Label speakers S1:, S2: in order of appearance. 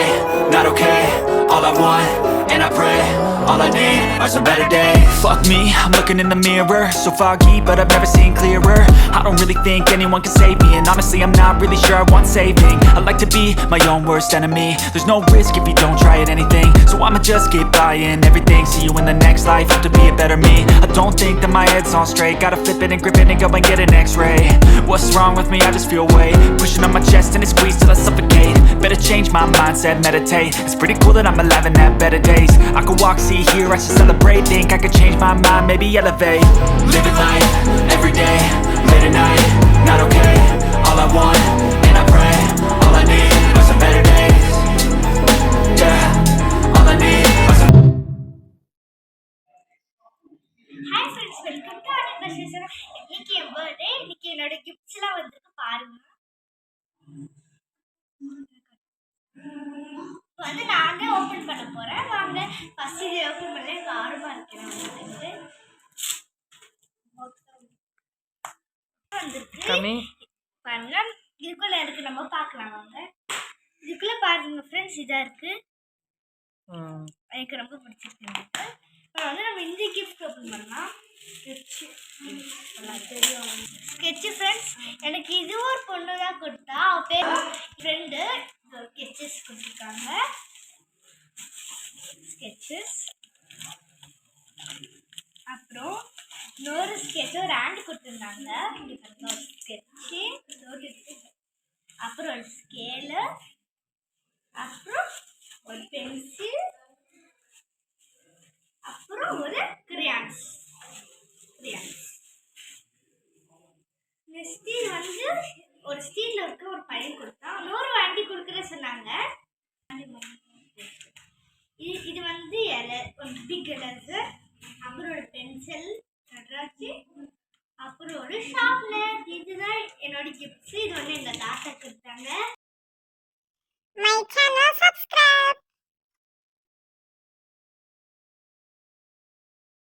S1: day, not okay. All I want, and I pray, all I need are some better days. Fuck me, I'm looking in the mirror, so foggy, but I've never seen clearer. I don't really think anyone can save me, and honestly I'm not really sure I want saving. I like to be my own worst enemy. There's no risk if you don't try at anything, so I'ma just keep buying everything. See you in the next life, have to be a better me. I don't think that my head's on straight, gotta flip it and grip it and go and get an x-ray. What's wrong with me? I just feel weight pushing on my chest and it squeezes till I suffocate. Better change my mindset, meditate. It's pretty cool that I'm alive and have better days. I could walk, see, hear, I should celebrate. Think I could change my mind, maybe elevate. Living life, everyday, late at night, not okay. All I want, and I pray, all I need are some better days. Yeah, all I need are some.
S2: Hi friends, welcome to our session. இன்னைக்கு என் birthday. இன்னைக்கு என்னோட கிஃப்ட்ஸ்லாம் வந்திருக்கு பாருங்க. வந்து நாங்க open பண்ண போறேன். வாங்க ஃபர்ஸ்ட் இதை ஓபன் பண்ணல. எனக்கு ஆர்வமா இருக்கு வந்து. வந்திருக்கு. பாருங்க இதுக்குள்ள இருக்கு, நம்ம பார்க்கலாம் வாங்க. இதுக்குள்ள பாருங்க ஃப்ரெண்ட்ஸ், இதா இருக்கு. எனக்கு ரொம்ப பிடிச்சிருக்கு. வந்து நம்ம இந்த கிஃப்ட் ஓப்பன் பண்ணலாம். ஸ்கெட்ச் ஃப்ரெண்ட்ஸ், எனக்கு இது ஒரு பொண்ணு தான் கொடுத்தா. அவ பேர் ஃப்ரெண்டு. ஸ்கெட்சஸ் கொடுத்துருக்காங்க. ஸ்கெட்சஸ், அப்புறம் இன்னொரு ஸ்கெட்ச் ஒரு ஹேண்ட் கொடுத்துருந்தாங்க. ஒரு ஸ்கெட்சு, அப்புறம் ஒரு ஸ்கேலு, அப்புறம் ஒரு பென்சில், அப்புறம் ஒரு கிரியான்ஸ். நெக்ஸ்ட் வந்து ஒரு ஸ்டீல்ல இருக்க ஒரு பையன் கொடுத்தான். இன்னொரு வண்டி கொடுக்குற சொன்னாங்க. இது வந்து ஒரு பிக் எலர்ஸ்.